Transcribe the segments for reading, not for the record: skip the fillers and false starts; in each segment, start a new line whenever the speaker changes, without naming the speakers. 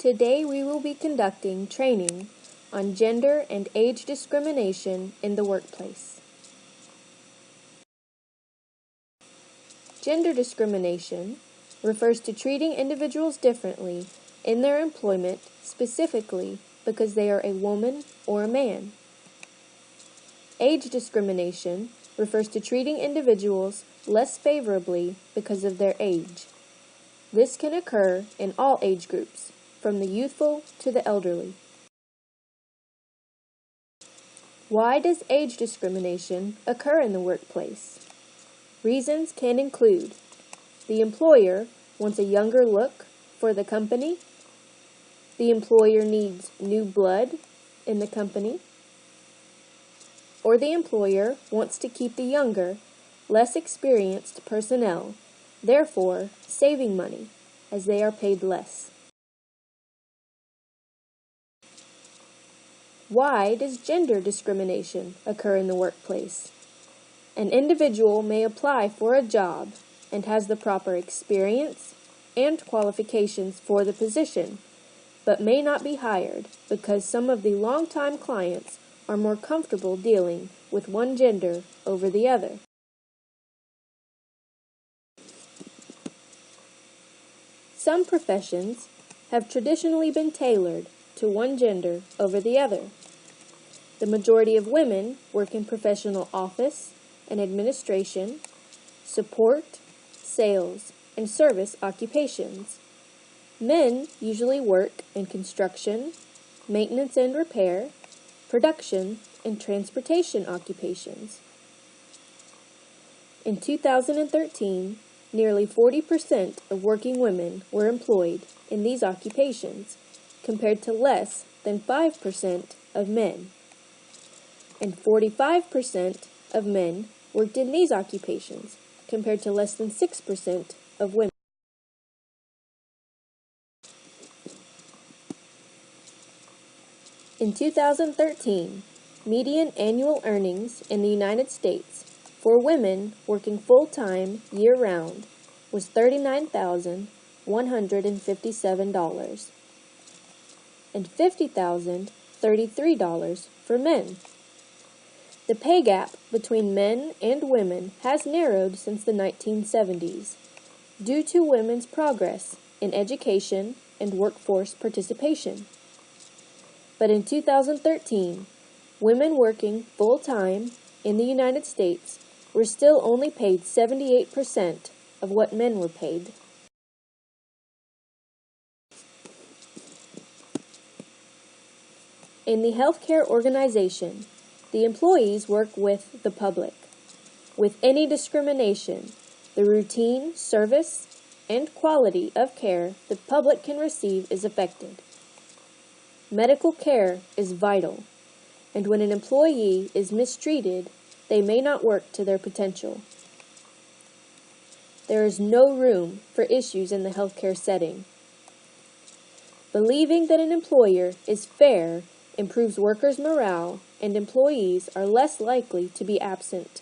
Today we will be conducting training on gender and age discrimination in the workplace. Gender discrimination refers to treating individuals differently in their employment, specifically because they are a woman or a man. Age discrimination refers to treating individuals less favorably because of their age. This can occur in all age groups, from the youthful to the elderly. Why does age discrimination occur in the workplace? Reasons can include the employer wants a younger look for the company, the employer needs new blood in the company, or the employer wants to keep the younger, less experienced personnel, therefore saving money as they are paid less. Why does gender discrimination occur in the workplace? An individual may apply for a job and has the proper experience and qualifications for the position, but may not be hired because some of the longtime clients are more comfortable dealing with one gender over the other. Some professions have traditionally been tailored to one gender over the other. The majority of women work in professional office and administration, support, sales, and service occupations. Men usually work in construction, maintenance and repair, production, and transportation occupations. In 2013, nearly 40% of working women were employed in these occupations, compared to less than 5% of men. And 45% of men worked in these occupations, compared to less than 6% of women. In 2013, median annual earnings in the United States for women working full-time year-round was $39,157 and $50,033 for men. The pay gap between men and women has narrowed since the 1970s due to women's progress in education and workforce participation. But in 2013, women working full-time in the United States were still only paid 78% of what men were paid. In the healthcare organization, the employees work with the public. With any discrimination, the routine, service, and quality of care the public can receive is affected. Medical care is vital, and when an employee is mistreated, they may not work to their potential. There is no room for issues in the healthcare setting. Believing that an employer is fair improves workers' morale, and employees are less likely to be absent,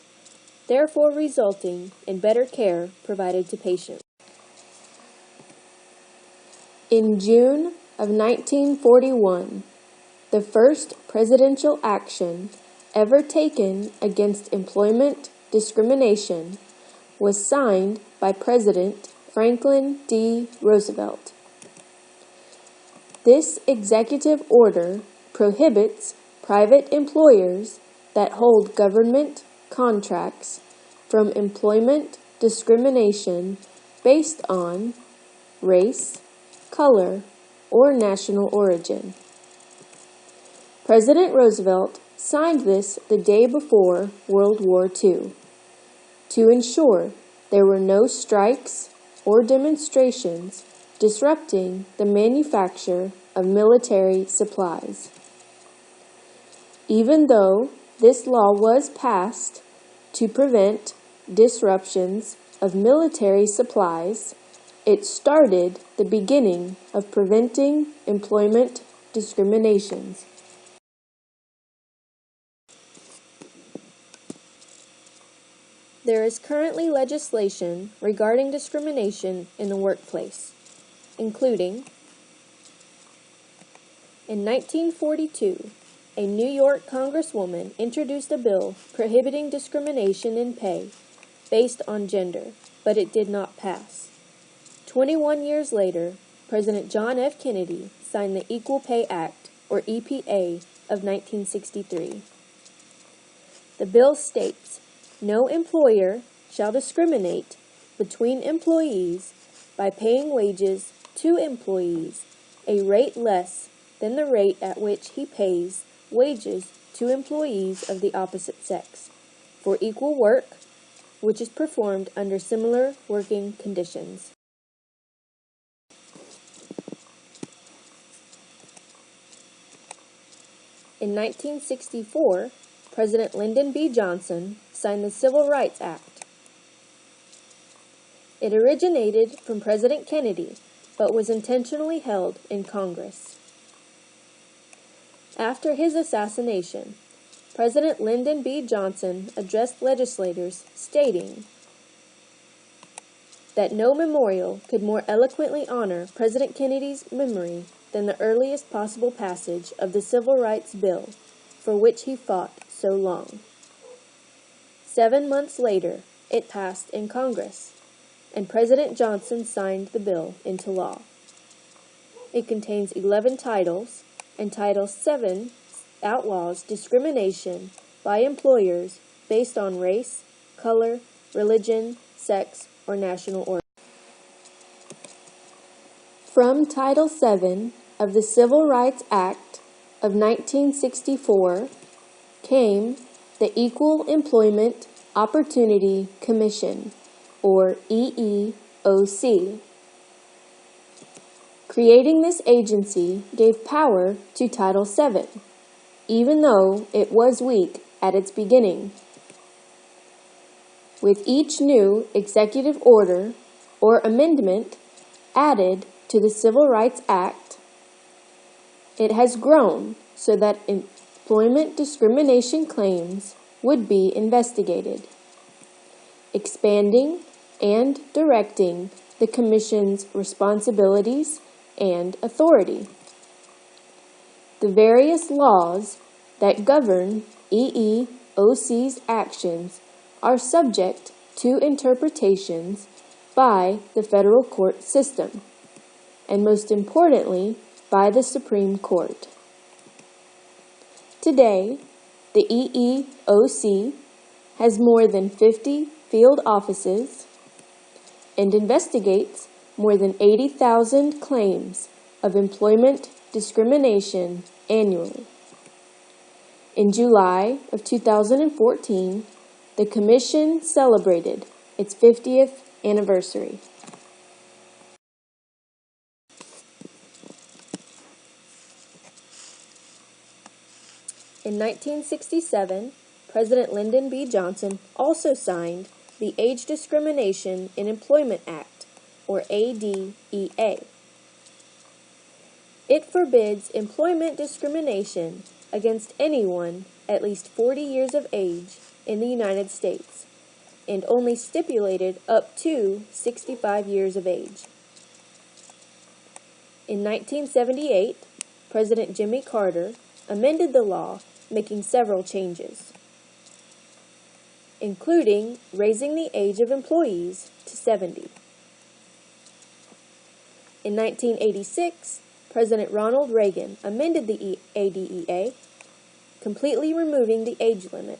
therefore resulting in better care provided to patients. In June of 1941, the first presidential action ever taken against employment discrimination was signed by President Franklin D. Roosevelt. This executive order prohibits private employers that hold government contracts from employment discrimination based on race, color, or national origin. President Roosevelt signed this the day before World War II to ensure there were no strikes or demonstrations disrupting the manufacture of military supplies. Even though this law was passed to prevent disruptions of military supplies, it started the beginning of preventing employment discriminations. There is currently legislation regarding discrimination in the workplace, including In 1942, a New York Congresswoman introduced a bill prohibiting discrimination in pay based on gender, but it did not pass. 21 years later, President John F. Kennedy signed the Equal Pay Act, or EPA, of 1963. The bill states, "No employer shall discriminate between employees by paying wages to employees a rate less than the rate at which he pays wages to employees of the opposite sex for equal work, which is performed under similar working conditions." In 1964, President Lyndon B. Johnson signed the Civil Rights Act. It originated from President Kennedy, but was intentionally held in Congress. After his assassination, President Lyndon B. Johnson addressed legislators stating that no memorial could more eloquently honor President Kennedy's memory than the earliest possible passage of the Civil Rights Bill, for which he fought so long. 7 months later, it passed in Congress, and President Johnson signed the bill into law. It contains 11 titles, and Title VII outlaws discrimination by employers based on race, color, religion, sex, or national origin. From Title VII of the Civil Rights Act of 1964 came the Equal Employment Opportunity Commission, or EEOC. Creating this agency gave power to Title VII, even though it was weak at its beginning. With each new executive order or amendment added to the Civil Rights Act, it has grown so that employment discrimination claims would be investigated, expanding and directing the Commission's responsibilities and authority. The various laws that govern EEOC's actions are subject to interpretations by the federal court system, and most importantly, by the Supreme Court. Today, the EEOC has more than 50 field offices and investigates more than 80,000 claims of employment discrimination annually. In July of 2014, the Commission celebrated its 50th anniversary. In 1967, President Lyndon B. Johnson also signed the Age Discrimination in Employment Act, or ADEA. It forbids employment discrimination against anyone at least 40 years of age in the United States, and only stipulated up to 65 years of age. In 1978, President Jimmy Carter amended the law, making several changes, including raising the age of employees to 70. In 1986, President Ronald Reagan amended the ADEA, completely removing the age limit.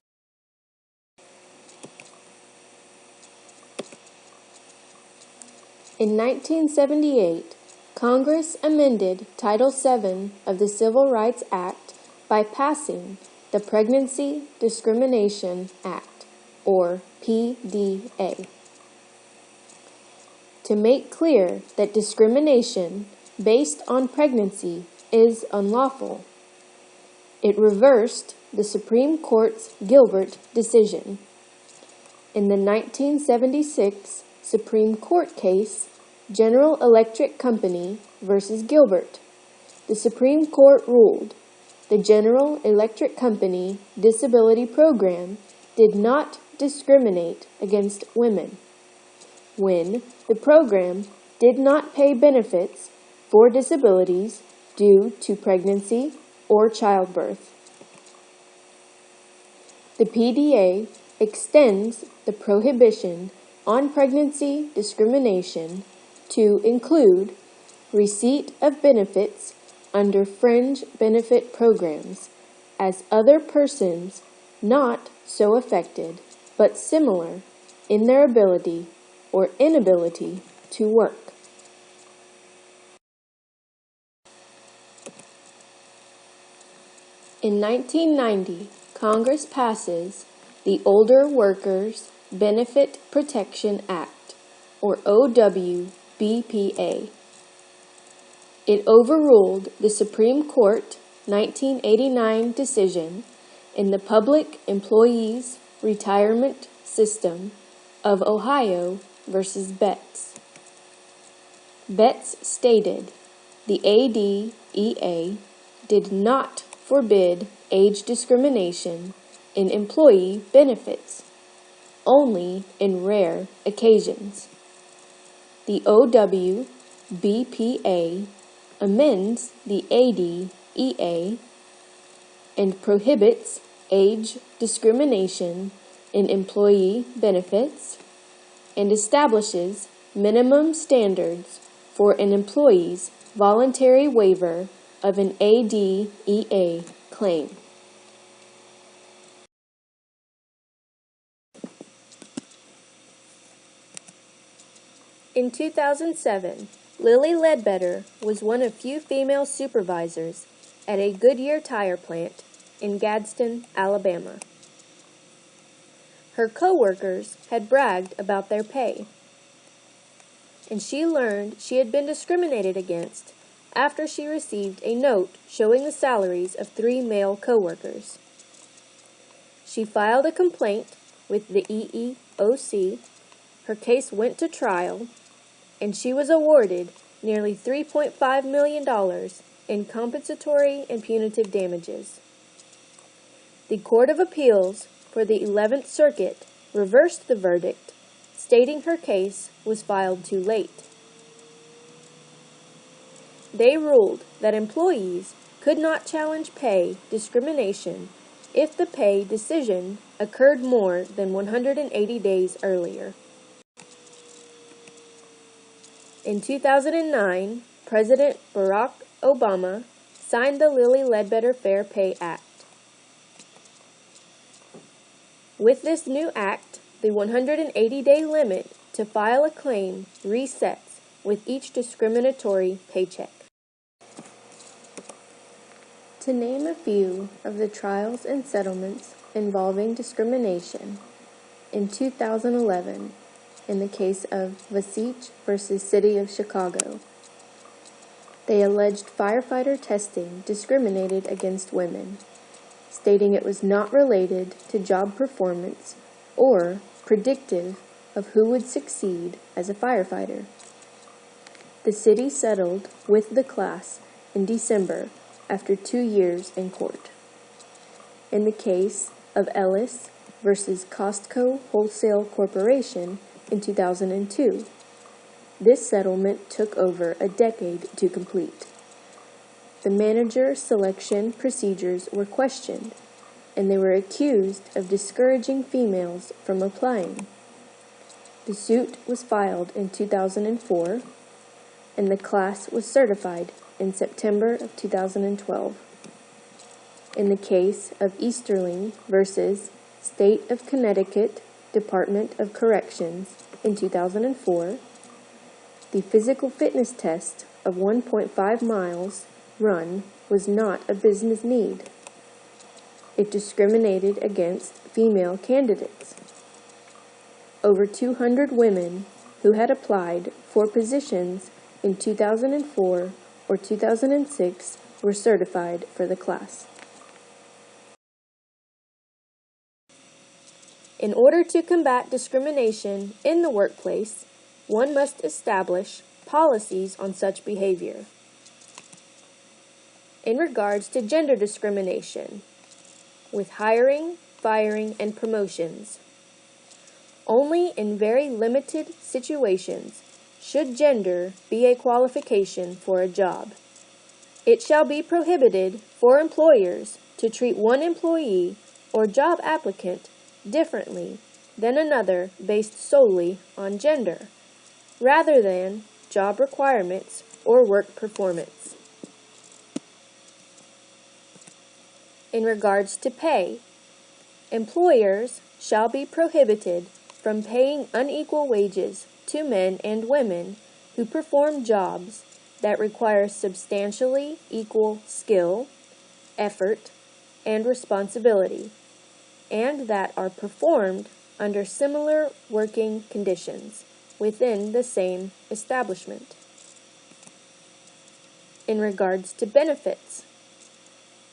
In 1978, Congress amended Title VII of the Civil Rights Act by passing the Pregnancy Discrimination Act, or PDA, to make clear that discrimination based on pregnancy is unlawful. It reversed the Supreme Court's Gilbert decision. In the 1976 Supreme Court case, General Electric Company versus Gilbert, the Supreme Court ruled the General Electric Company disability program did not discriminate against women when the program did not pay benefits for disabilities due to pregnancy or childbirth. The PDA extends the prohibition on pregnancy discrimination to include receipt of benefits under fringe benefit programs as other persons not so affected but similar in their ability or inability to work. In 1990, Congress passes the Older Workers Benefit Protection Act, or OWBPA. It overruled the Supreme Court 1989 decision in the Public Employees Retirement System of Ohio versus Betts. Betts stated the ADEA did not forbid age discrimination in employee benefits, only in rare occasions. The OWBPA amends the ADEA and prohibits age discrimination in employee benefits and establishes minimum standards for an employee's voluntary waiver of an ADEA claim. In 2007, Lily Ledbetter was one of few female supervisors at a Goodyear tire plant in Gadsden, Alabama. Her co-workers had bragged about their pay, and she learned she had been discriminated against after she received a note showing the salaries of 3 male co-workers. She filed a complaint with the EEOC, her case went to trial, and she was awarded nearly $3.5 million in compensatory and punitive damages. The Court of Appeals for the 11th Circuit reversed the verdict, stating her case was filed too late. They ruled that employees could not challenge pay discrimination if the pay decision occurred more than 180 days earlier. In 2009, President Barack Obama signed the Lilly Ledbetter Fair Pay Act. With this new act, the 180-day limit to file a claim resets with each discriminatory paycheck. To name a few of the trials and settlements involving discrimination, in 2011, in the case of Vasich versus City of Chicago, they alleged firefighter testing discriminated against women, stating it was not related to job performance or predictive of who would succeed as a firefighter. The city settled with the class in December after 2 years in court. In the case of Ellis versus Costco Wholesale Corporation in 2002, this settlement took over a decade to complete. The manager selection procedures were questioned, and they were accused of discouraging females from applying. The suit was filed in 2004, and the class was certified in September of 2012. In the case of Easterling versus State of Connecticut Department of Corrections in 2004, the physical fitness test of 1.5 miles run was not a business need. It discriminated against female candidates. Over 200 women who had applied for positions in 2004 or 2006 were certified for the class. In order to combat discrimination in the workplace, one must establish policies on such behavior. In regards to gender discrimination, with hiring, firing, and promotions, only in very limited situations should gender be a qualification for a job. It shall be prohibited for employers to treat one employee or job applicant differently than another based solely on gender, rather than job requirements or work performance. In regards to pay, employers shall be prohibited from paying unequal wages to men and women who perform jobs that require substantially equal skill, effort, and responsibility, and that are performed under similar working conditions within the same establishment. In regards to benefits,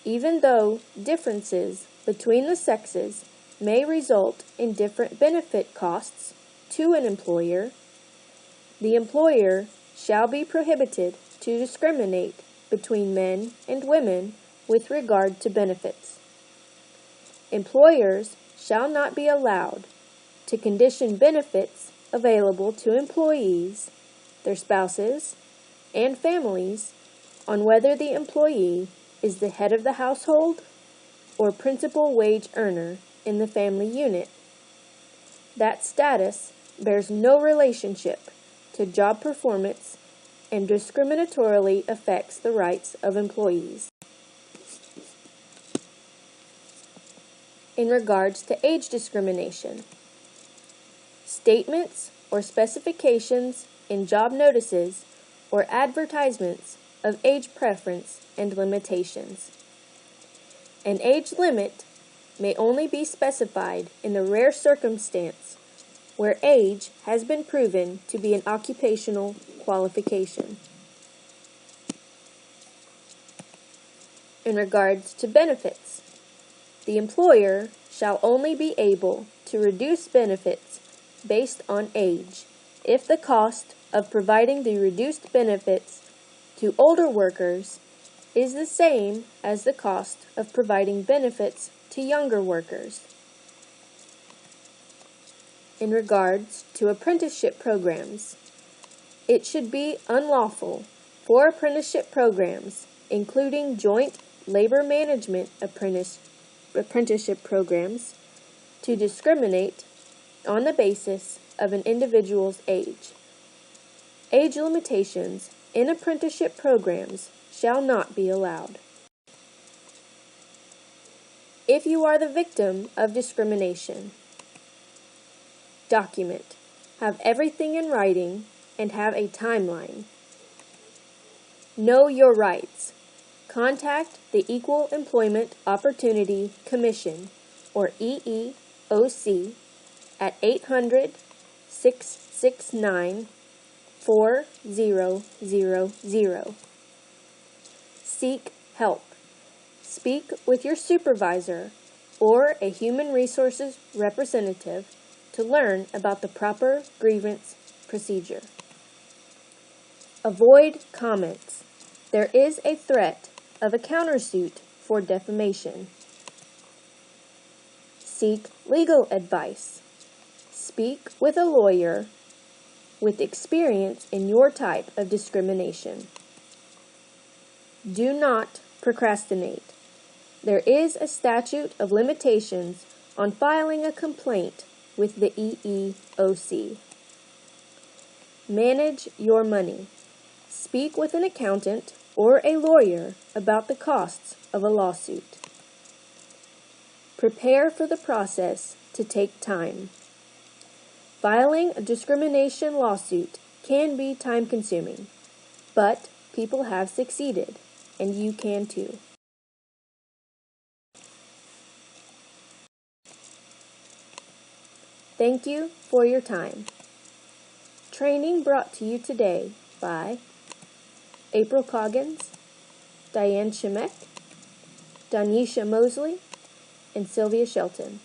even though differences between the sexes may result in different benefit costs to an employer, the employer shall be prohibited to discriminate between men and women with regard to benefits. Employers shall not be allowed to condition benefits available to employees, their spouses, and families on whether the employee is the head of the household or principal wage earner in the family unit. That status bears no relationship to job performance and discriminatorily affects the rights of employees. In regards to age discrimination, statements or specifications in job notices or advertisements of age preference and limitations. An age limit may only be specified in the rare circumstance where age has been proven to be an occupational qualification. In regards to benefits, the employer shall only be able to reduce benefits based on age if the cost of providing the reduced benefits to older workers is the same as the cost of providing benefits to younger workers. In regards to apprenticeship programs, it should be unlawful for apprenticeship programs, including joint labor management apprenticeship programs, to discriminate on the basis of an individual's age. Age limitations in apprenticeship programs shall not be allowed. If you are the victim of discrimination, document. Have everything in writing and have a timeline. Know your rights. Contact the Equal Employment Opportunity Commission, or EEOC, at 800-669-4000. Seek help. Speak with your supervisor or a human resources representative to learn about the proper grievance procedure. Avoid comments. There is a threat of a countersuit for defamation. Seek legal advice. Speak with a lawyer with experience in your type of discrimination. Do not procrastinate. There is a statute of limitations on filing a complaint with the EEOC. Manage your money. Speak with an accountant or a lawyer about the costs of a lawsuit. Prepare for the process to take time. Filing a discrimination lawsuit can be time-consuming, but people have succeeded, and you can too. Thank you for your time. Training brought to you today by April Coggins, Diane Shemek, Danisha Mosley, and Sylvia Shelton.